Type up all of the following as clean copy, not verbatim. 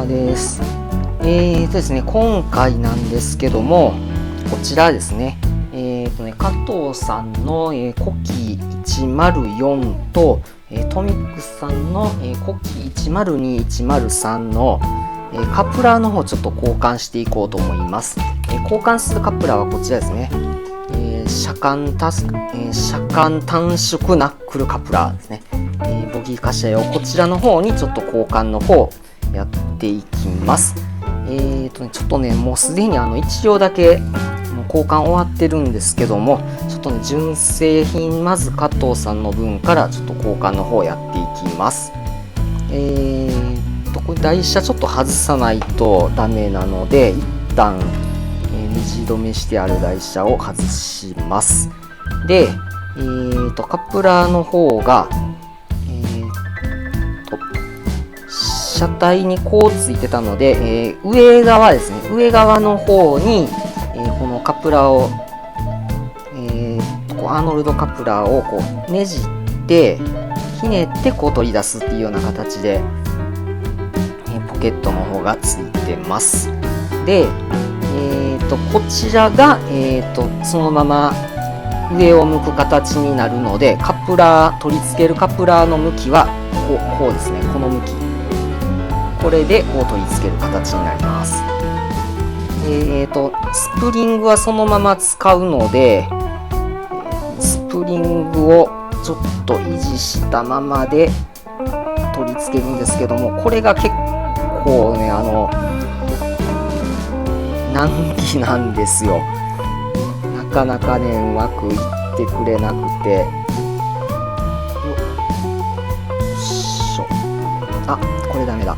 です。ですね、今回なんですけども、こちらですね。加藤さんの、コキ104と、トミックスさんの、コキ102、103の、カプラーの方ちょっと交換していこうと思います。交換するカプラーはこちらですね。車間短縮ナックルカプラーですね。ボギーカシャ用こちらの方にちょっと交換の方やっていきます。ちょっとね、もうすでに1両だけもう交換終わってるんですけども、ちょっとね、純正品まず加藤さんの分からちょっと交換の方やっていきます。これ台車ちょっと外さないとダメなので、一旦虹止めしてある台車を外します。で、カプラーの方が、車体にこうついてたので、上側ですね、上側の方に、このカプラーを、アーノルドカプラーをこうねじってひねってこう取り出すっていうような形で、ポケットの方がついてます。で、こちらが、そのまま上を向く形になるので、カプラー取り付けるカプラーの向きはこうですね、この向き、これでこう取り付ける形になります。スプリングはそのまま使うので、スプリングをちょっと維持したままで取り付けるんですけども、これが結構ね、難儀なんですよ。なかなかね、うまくいってくれなくて。よっしょ。あ、これダメだ。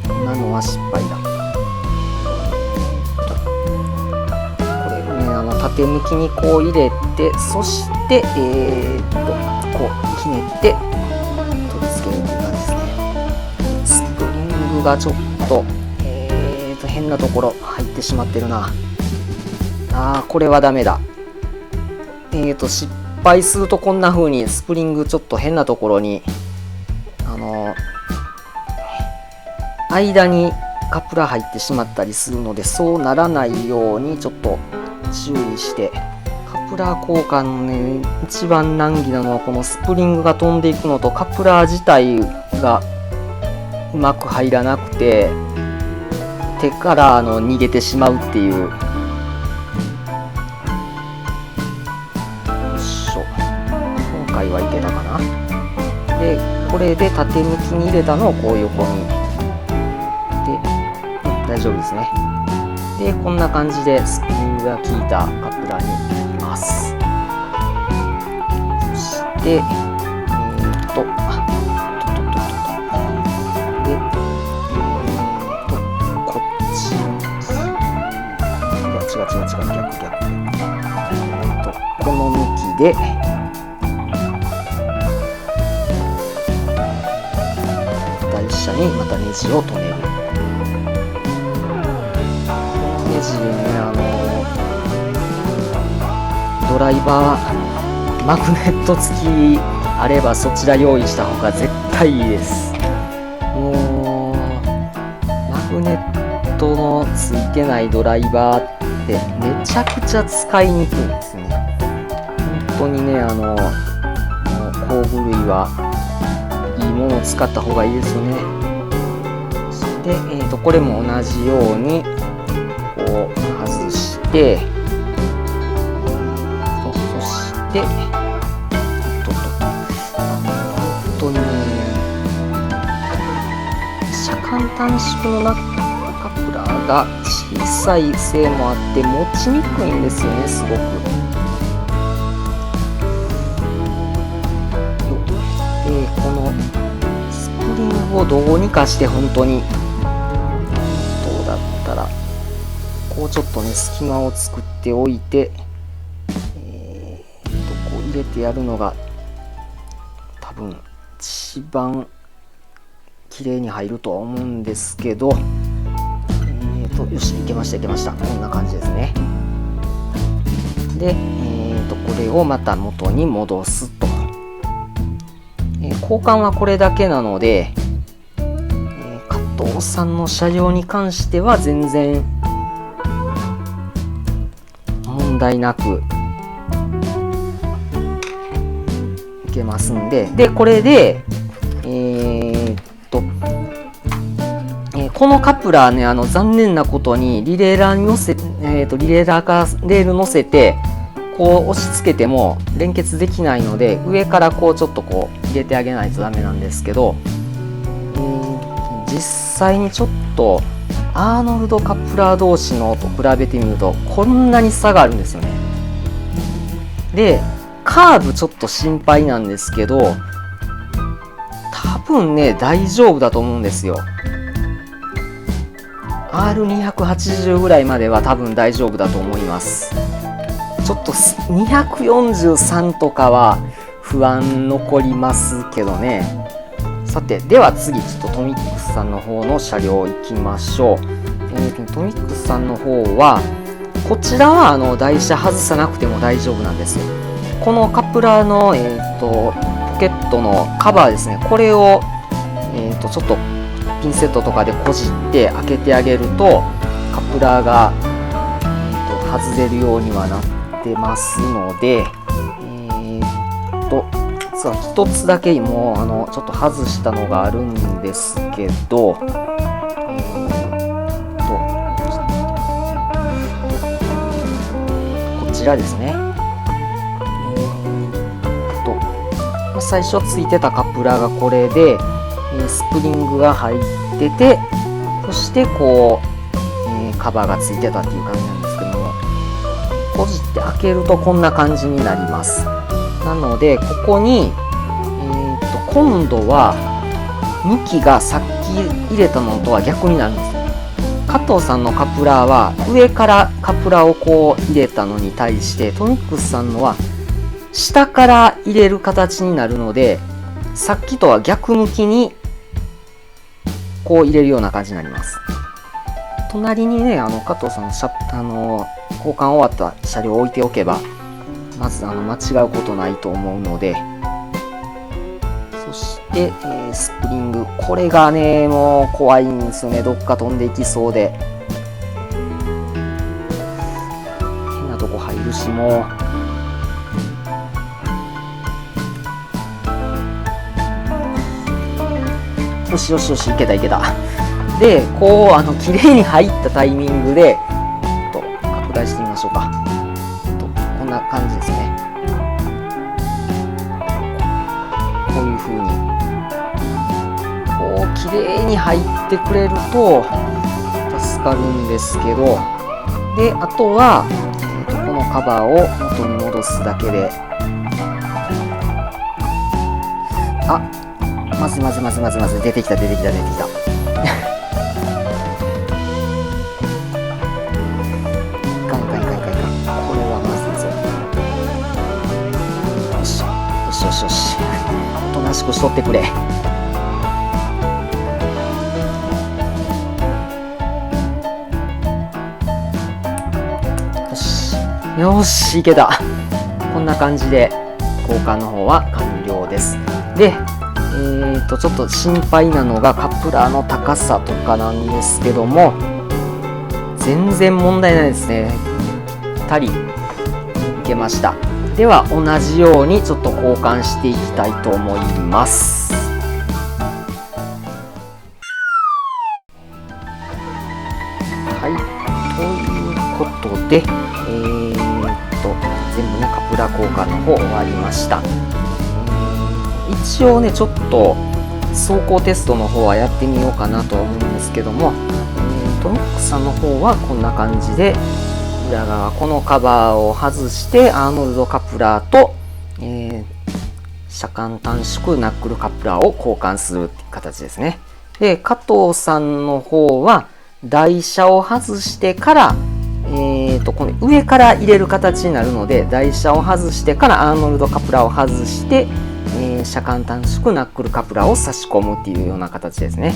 今のは失敗だ。これね、縦向きにこう入れて、そして、こうひねって取り付けるという感じですね。スプリングがちょっと、変なところ入ってしまってるな。これはダメだ。失敗するとこんな風にスプリングちょっと変なところに間にカプラー入ってしまったりするので、そうならないようにちょっと注意して。カプラー交換のね、一番難儀なのはこのスプリングが飛んでいくのと、カプラー自体がうまく入らなくて手から逃げてしまうっていう。よいしょ。今回はいけたかな。で、これで縦向きに入れたのをこう横に。で、大丈夫ですね。で、こんな感じでスプリングが効いたカプラーになります。そして、逆。この向きで台車にまたネジを留める。ネジね、ドライバーマグネット付きあればそちら用意した方が絶対いいです。もうマグネットの付いてないドライバーめちゃくちゃ使いにくいんですね。本当にね、工具類はいいものを使った方がいいですよね。そして、これも同じようにこう外して、そして本当にね、車間短縮のナックルカプラーが小さいせいもあって持ちにくいんですよね、すごく。このスプリングをどうにかして本当にどうだったらこうちょっとね、隙間を作っておいて、こう入れてやるのが多分一番綺麗に入るとは思うんですけど、よし、いけました。こんな感じですね。で、これをまた元に戻すと。交換はこれだけなので、加藤藤さんの車両に関しては全然問題なくいけますんで、これでこのカプラーね、残念なことにリレーラーに乗せ、リレーラーからレール乗せてこう押し付けても連結できないので、上からこうちょっとこう入れてあげないとダメなんですけど、実際にちょっとアーノルドカプラー同士のと比べてみるとこんなに差があるんですよね。でカーブちょっと心配なんですけど、多分ね大丈夫だと思うんですよ。R280 ぐらいまでは多分大丈夫だと思います。ちょっと243とかは不安残りますけどね。さて、では次ちょっとトミックスさんの方の車両行きましょう。トミックスさんの方はこちらは台車外さなくても大丈夫なんですよ。このカプラーの、ポケットのカバーですね、これを、ちょっとピンセットとかでこじって開けてあげるとカプラーが、外れるようにはなってますので、実は一つだけもうちょっと外したのがあるんですけど、こちらですね。最初ついてたカプラーがこれで、スプリングが入ってて、そしてこう、カバーがついてたっていう感じなんですけども、こじって開けるとこんな感じになります。なのでここに、今度は向きがさっき入れたのとは逆になるんですよ。加藤さんのカプラーは上からカプラーをこう入れたのに対して、トミックスさんのは下から入れる形になるので、さっきとは逆向きにこう入れるような感じになります。隣にね、加藤さんの交換終わった車両を置いておけば、まず間違うことないと思うので、そして、スプリング、これがね、もう怖いんですよね。どっか飛んでいきそうで。変なとこ入るし、もう。よしよしよし、いけたいけた。で、こう、綺麗に入ったタイミングで、拡大してみましょうか。こんな感じですね。こういう風に。こう、綺麗に入ってくれると、助かるんですけど、で、あとは、このカバーを元に戻すだけで、まず出てきた。いかん。これはまずいぞ。よし。おとなしくしとってくれ。よし、いけた。こんな感じで交換の方は完了です。で、ちょっと心配なのがカプラーの高さとかなんですけども、全然問題ないですね。いけました。では同じようにちょっと交換していきたいと思います。はい、ということで、全部ねカプラー交換の方終わりました。一応ねちょっと走行テストの方はやってみようかなと思うんですけども、トミックさんの方はこんな感じで、裏側このカバーを外してアーノルドカプラーと、車間短縮ナックルカプラーを交換するっていう形ですね。で加藤さんの方は台車を外してから、この上から入れる形になるので、台車を外してからアーノルドカプラーを外して、車間短縮ナックルカプラーを差し込むっていうような形ですね。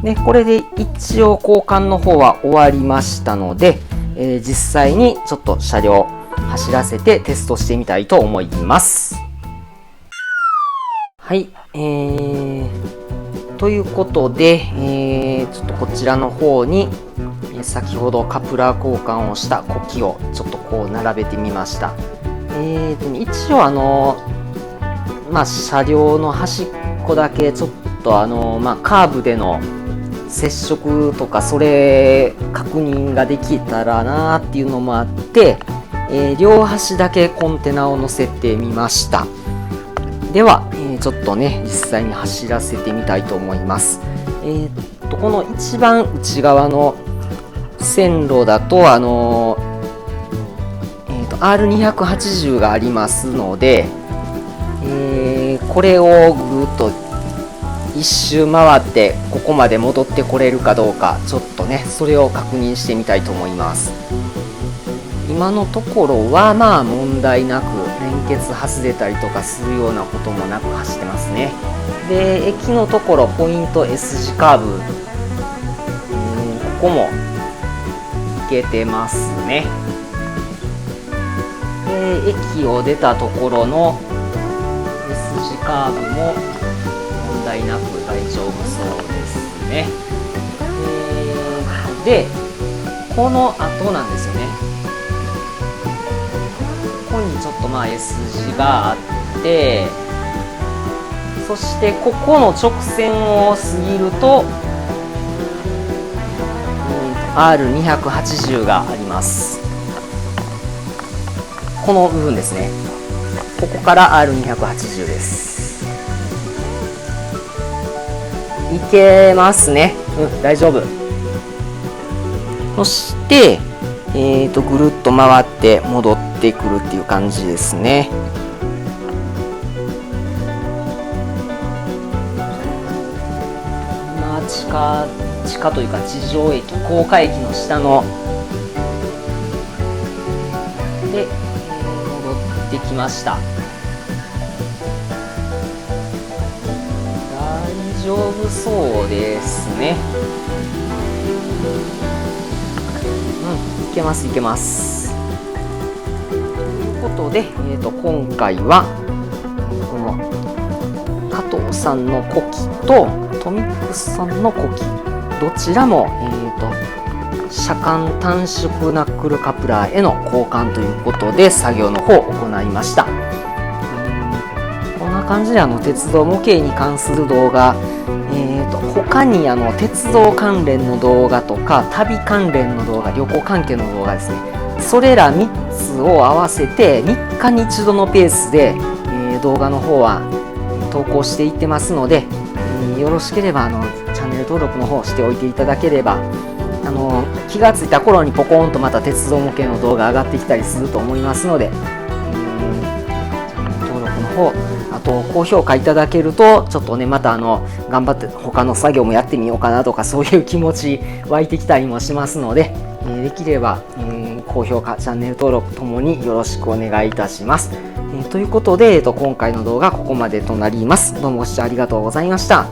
でこれで一応交換の方は終わりましたので、実際にちょっと車両走らせてテストしてみたいと思います。はい、ということで、ちょっとこちらの方に先ほどカプラー交換をした子機をちょっとこう並べてみました。一応車両の端っこだけちょっとカーブでの接触とかそれ確認ができたらなっていうのもあって、両端だけコンテナを乗せてみました。では、ちょっとね実際に走らせてみたいと思います。この一番内側の線路だとR280 がありますので、これをぐるっと一周回ってここまで戻ってこれるかどうか、ちょっとねそれを確認してみたいと思います。今のところは問題なく連結外れたりとかするようなこともなく走ってますね。で、駅のところポイント S 字カーブ、ここもいけてますね。で、駅を出たところの S 字カーブも問題なく大丈夫そうですね。で、この後なんですよね。ここにちょっとS 字があって、そしてここの直線を過ぎるとR280 があります。この部分ですね。ここから R280 です。いけますね。大丈夫。そしてぐるっと回って戻ってくるっていう感じですね。今地下というか地上駅、高架駅の下ので、戻ってきました。大丈夫そうですね。いけますいけます。ということで、今回はこの加藤さんの子機とトミックスさんの子機、どちらも、車間短縮ナックルカプラーへの交換ということで作業の方を行いました。こんな感じで鉄道模型に関する動画、他に鉄道関連の動画とか旅関連の動画、旅行関係の動画ですね、それら3つを合わせて3日に1度のペースで、動画の方は投稿していってますので、よろしければチャンネル登録の方しておいていただければ、気がついた頃にポコーンとまた鉄道模型の動画上がってきたりすると思いますので、チャンネル登録の方、あと高評価いただけるとちょっとねまた頑張って他の作業もやってみようかなとか、そういう気持ち湧いてきたりもしますので、できれば、高評価、チャンネル登録ともによろしくお願いいたします。ということで、今回の動画ここまでとなります。どうもご視聴ありがとうございました。